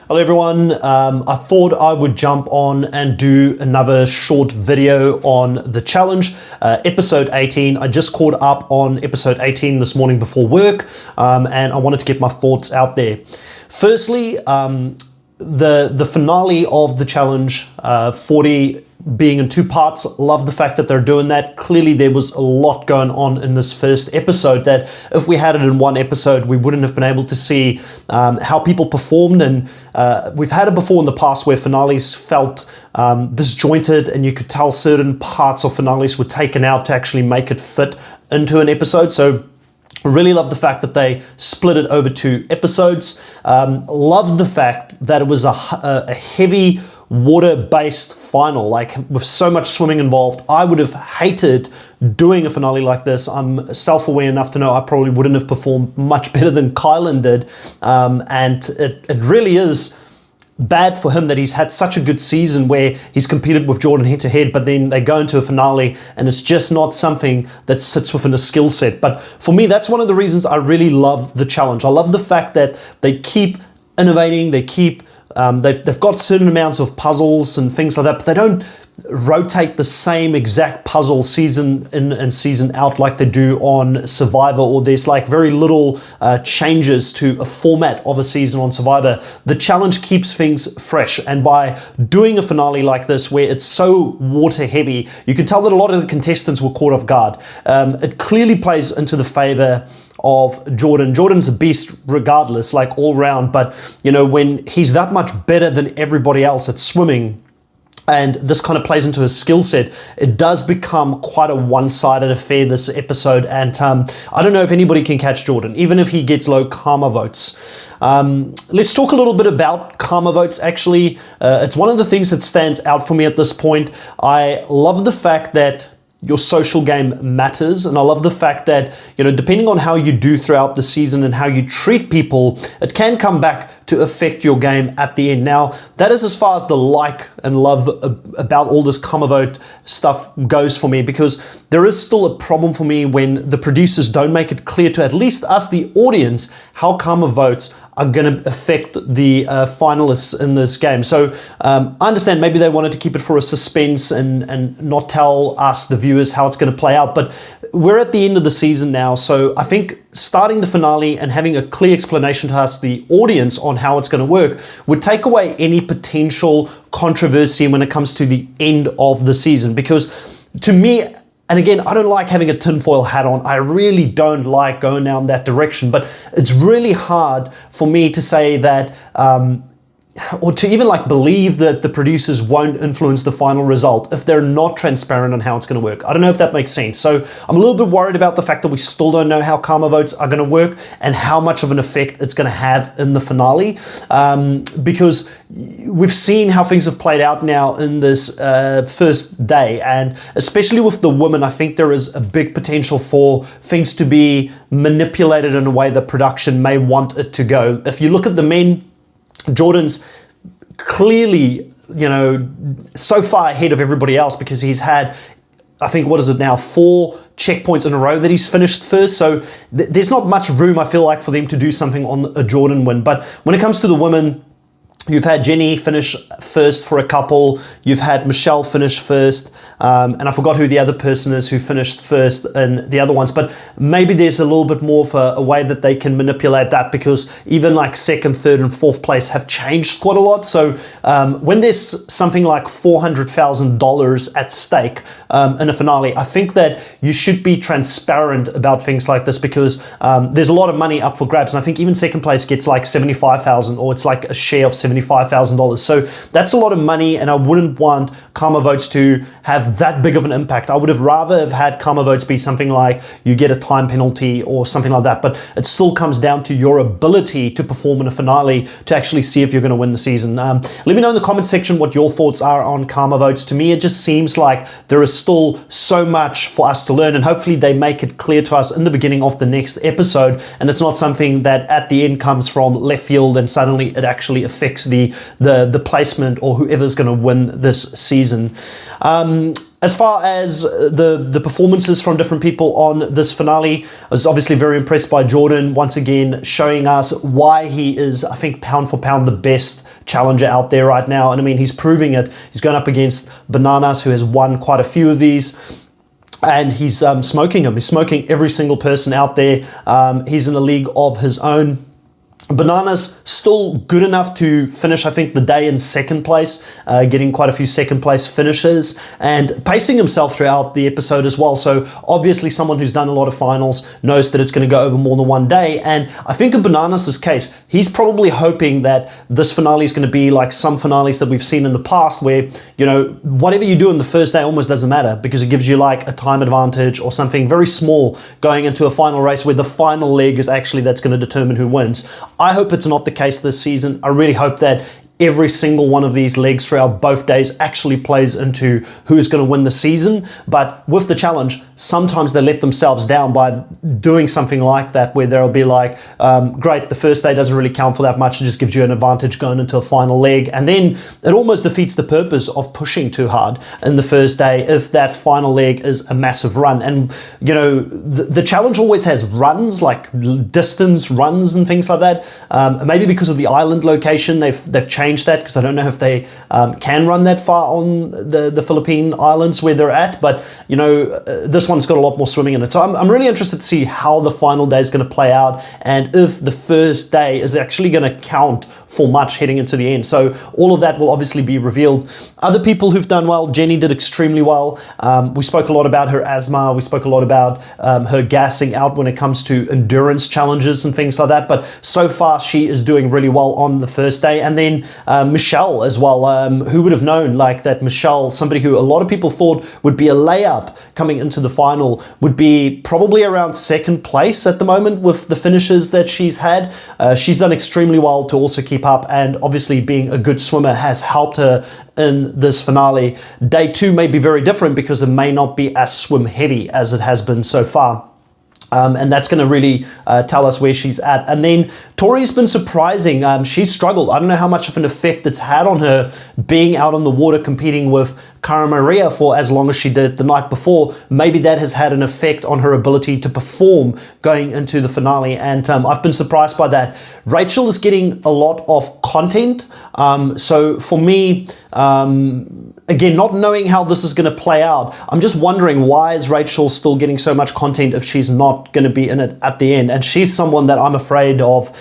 Hello everyone, I thought I would jump on and do another short video on the challenge, episode 18. I just caught up on episode 18 this morning before work, and I wanted to get my thoughts out there. Firstly, the finale of the challenge, 40 being in two parts, love the fact that they're doing that. Clearly there was a lot going on in this first episode that if we had it in one episode, we wouldn't have been able to see how people performed. And we've had it before in the past where finales felt disjointed, and you could tell certain parts of finales were taken out to actually make it fit into an episode. So really love the fact that they split it over two episodes. Love the fact that it was a heavy water-based final, like with so much swimming involved. I would have hated doing a finale like this. I'm self-aware enough to know I probably wouldn't have performed much better than Kylan did, and it really is bad for him that he's had such a good season where he's competed with Jordan head-to-head, but then they go into a finale and it's just not something that sits within a skill set. But for me, that's one of the reasons I really love the challenge. I love the fact that they keep innovating, they keep they've got certain amounts of puzzles and things like that, but they don't rotate the same exact puzzle season in and season out like they do on Survivor, or there's like very little changes to a format of a season on Survivor. The challenge keeps things fresh, and by doing a finale like this where it's so water heavy, you can tell that a lot of the contestants were caught off guard. It clearly plays into the favor of Jordan. Jordan's a beast regardless, like all round, but you know, when he's that much better than everybody else at swimming, and this kind of plays into his skill set, it does become quite a one-sided affair this episode. And I don't know if anybody can catch Jordan, even if he gets low karma votes. Let's talk a little bit about karma votes. Actually, it's one of the things that stands out for me at this point. I love the fact that your social game matters, and I love the fact that, you know, depending on how you do throughout the season and how you treat people, it can come back to affect your game at the end. Now, that is as far as the like and love about all this karma vote stuff goes for me, because there is still a problem for me when the producers don't make it clear to at least us, the audience, how karma votes are going to affect the finalists in this game. So I understand maybe they wanted to keep it for a suspense and not tell us, the viewers, how it's going to play out, but we're at the end of the season now, so I think starting the finale and having a clear explanation to us, the audience, on how it's going to work would take away any potential controversy when it comes to the end of the season. Because to me, and again, I don't like having a tinfoil hat on. I really don't like going down that direction, but it's really hard for me to say that, or to even like believe that the producers won't influence the final result if they're not transparent on how it's going to work. I don't know if that makes sense. So I'm a little bit worried about the fact that we still don't know how karma votes are going to work and how much of an effect it's going to have in the finale, because we've seen how things have played out now in this first day, and especially with the women, I think there is a big potential for things to be manipulated in a way that production may want it to go. If you look at the men, Jordan's clearly, you know, so far ahead of everybody else because he's had, I think, what is it now, 4 checkpoints in a row that he's finished first. So there's not much room, I feel like, for them to do something on a Jordan win. But when it comes to the women, you've had Jenny finish first for a couple. You've had Michelle finish first. And I forgot who the other person is who finished first in the other ones. But maybe there's a little bit more of a way that they can manipulate that, because even like second, third, and fourth place have changed quite a lot. So when there's something like $400,000 at stake in a finale, I think that you should be transparent about things like this, because there's a lot of money up for grabs. And I think even second place gets like $75,000, or it's like a share of $75,000. So that's a lot of money, and I wouldn't want karma votes to have that big of an impact. I would have rather have had karma votes be something like you get a time penalty or something like that, but it still comes down to your ability to perform in a finale to actually see if you're going to win the season. Let me know in the comment section what your thoughts are on karma votes. To me, it just seems like there is still so much for us to learn, and hopefully they make it clear to us in the beginning of the next episode, and it's not something that at the end comes from left field and suddenly it actually affects the placement or whoever's going to win this season. As far as the performances from different people on this finale, I was obviously very impressed by Jordan, once again showing us why he is, I think, pound for pound, the best challenger out there right now. And I mean, he's proving it. He's going up against Bananas, who has won quite a few of these. And he's smoking him. He's smoking every single person out there. He's in a league of his own. Bananas still good enough to finish, I think, the day in second place, getting quite a few second place finishes and pacing himself throughout the episode as well. So obviously someone who's done a lot of finals knows that it's going to go over more than one day. And I think in Bananas' case, he's probably hoping that this finale is going to be like some finales that we've seen in the past where, you know, whatever you do in the first day almost doesn't matter because it gives you like a time advantage or something very small going into a final race where the final leg is actually that's going to determine who wins. I hope it's not the case this season. I really hope that every single one of these legs throughout both days actually plays into who's going to win the season. But with the challenge, sometimes they let themselves down by doing something like that, where they'll be like, great, the first day doesn't really count for that much. It just gives you an advantage going into a final leg. And then it almost defeats the purpose of pushing too hard in the first day if that final leg is a massive run. And, you know, the challenge always has runs, like distance runs and things like that. Maybe because of the island location, they've changed that, because I don't know if they can run that far on the Philippine Islands where they're at, but you know, this one's got a lot more swimming in it. So I'm really interested to see how the final day is going to play out and if the first day is actually going to count for much heading into the end. So all of that will obviously be revealed. Other people who've done well, Jenny did extremely well. We spoke a lot about her asthma. We spoke a lot about her gassing out when it comes to endurance challenges and things like that. But so far, she is doing really well on the first day. And then Michelle as well. Who would have known like that Michelle, somebody who a lot of people thought would be a layup coming into the final, would be probably around second place at the moment with the finishes that she's had. She's done extremely well to also keep up, and obviously being a good swimmer has helped her in this finale. Day 2 may be very different because it may not be as swim heavy as it has been so far. And that's going to really tell us where she's at. And then Tori's been surprising. She's struggled. I don't know how much of an effect it's had on her being out on the water competing with Cara Maria for as long as she did the night before. Maybe that has had an effect on her ability to perform going into the finale. And I've been surprised by that. Rachel is getting a lot of content. So for me, again, not knowing how this is going to play out, I'm just wondering, why is Rachel still getting so much content if she's not going to be in it at the end? And she's someone that I'm afraid of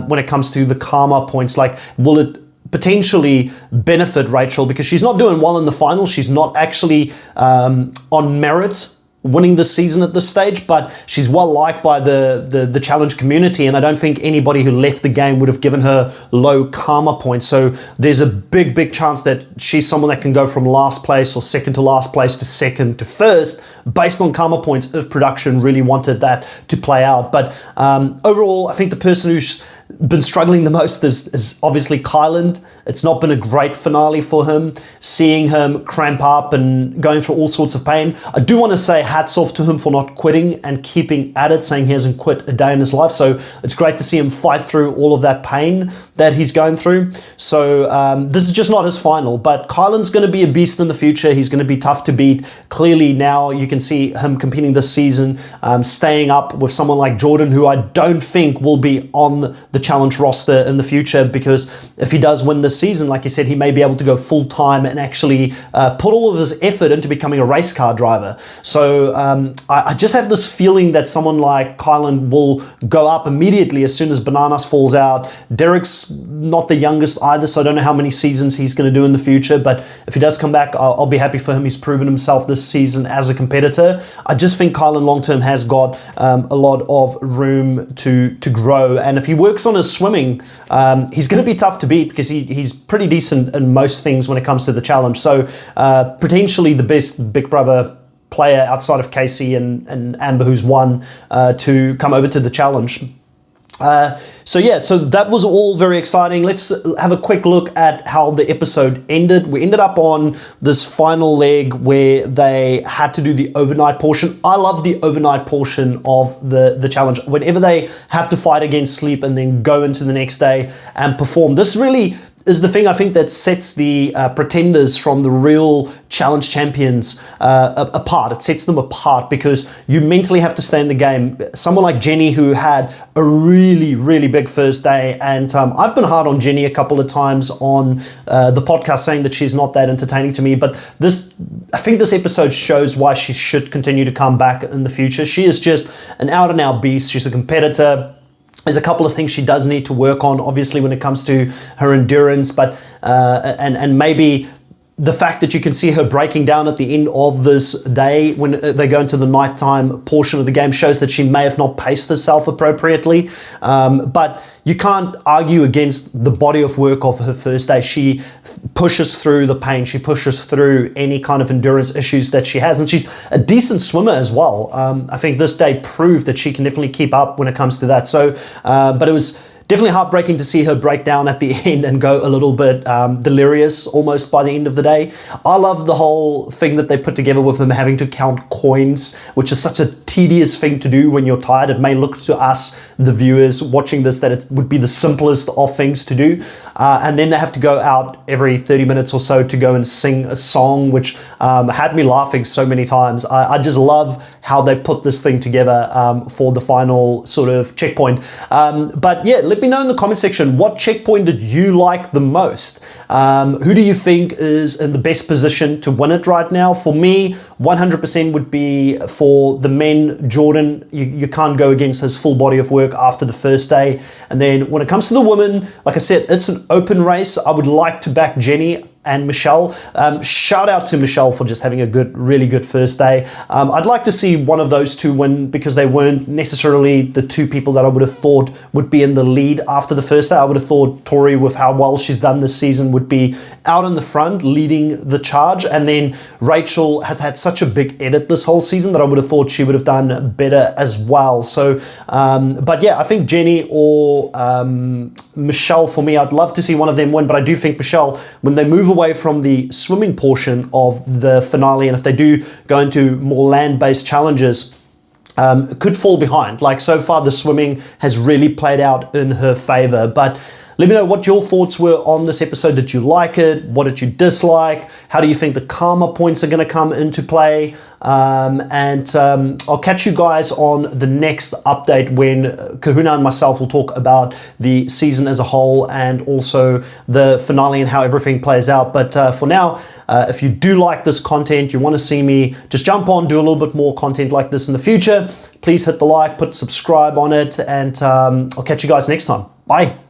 when it comes to the karma points. Like, will it potentially benefit Rachel because she's not doing well in the final? She's not actually on merit winning this season at this stage, but she's well liked by the challenge community, and I don't think anybody who left the game would have given her low karma points. So there's a big chance that she's someone that can go from last place or second to last place to second to first based on karma points if production really wanted that to play out. But overall, I think the person who's been struggling the most is obviously Kyland. It's not been a great finale for him, seeing him cramp up and going through all sorts of pain. I do want to say hats off to him for not quitting and keeping at it, saying he hasn't quit a day in his life. So it's great to see him fight through all of that pain that he's going through. So this is just not his final, but Kyland's going to be a beast in the future. He's going to be tough to beat. Clearly now you can see him competing this season, staying up with someone like Jordan, who I don't think will be on the challenge roster in the future, because if he does win this season, like you said, he may be able to go full time and actually put all of his effort into becoming a race car driver. So I just have this feeling that someone like Kyland will go up immediately as soon as Bananas falls out. Derek's not the youngest either, so I don't know how many seasons he's going to do in the future, but if he does come back, I'll be happy for him. He's proven himself this season as a competitor. I just think Kyland long term has got a lot of room to grow, and if he works on his swimming, he's going to be tough to beat because he's pretty decent in most things when it comes to the challenge. So potentially the best Big Brother player outside of Casey and Amber, who's won, to come over to the challenge. So that was all very exciting. Let's have a quick look at how the episode ended. We ended up on this final leg where they had to do the overnight portion. I love the overnight portion of the challenge. Whenever they have to fight against sleep and then go into the next day and perform, this really is the thing I think that sets the pretenders from the real challenge champions apart. It sets them apart because you mentally have to stay in the game. Someone like Jenny, who had a really, really big first day, and I've been hard on Jenny a couple of times on the podcast, saying that she's not that entertaining to me, but I think this episode shows why she should continue to come back in the future. She is just an out-and-out beast. She's a competitor. There's a couple of things she does need to work on, obviously, when it comes to her endurance, but and maybe the fact that you can see her breaking down at the end of this day when they go into the nighttime portion of the game shows that she may have not paced herself appropriately. But you can't argue against the body of work of her first day. She pushes through the pain. She pushes through any kind of endurance issues that she has. And she's a decent swimmer as well. I think this day proved that she can definitely keep up when it comes to that. So, but it was definitely heartbreaking to see her break down at the end and go a little bit delirious almost by the end of the day. I love the whole thing that they put together with them having to count coins, which is such a tedious thing to do when you're tired. It may look to us, the viewers watching this, that it would be the simplest of things to do. And then they have to go out every 30 minutes or so to go and sing a song, which had me laughing so many times. I just love how they put this thing together for the final sort of checkpoint. But yeah, let me know in the comment section, what checkpoint did you like the most? Who do you think is in the best position to win it right now? For me, 100% would be for the men. Jordan, you can't go against his full body of work after the first day. And then when it comes to the women, like I said, it's an open race. I would like to back Jenny and Michelle. Shout out to Michelle for just having a really good first day. I'd like to see one of those two win because they weren't necessarily the two people that I would have thought would be in the lead after the first day. I would have thought Tori, with how well she's done this season, would be out in the front leading the charge. And then Rachel has had such a big edit this whole season that I would have thought she would have done better as well. So, but yeah, I think Jenny or Michelle, for me, I'd love to see one of them win, but I do think Michelle, when they move away from the swimming portion of the finale, and if they do go into more land-based challenges, could fall behind. Like, so far the swimming has really played out in her favor. But let me know what your thoughts were on this episode. Did you like it? What did you dislike? How do you think the karma points are going to come into play? I'll catch you guys on the next update when Kahuna and myself will talk about the season as a whole and also the finale and how everything plays out. But for now, if you do like this content, you want to see me just jump on, do a little bit more content like this in the future, please hit the like, put subscribe on it, and I'll catch you guys next time. Bye.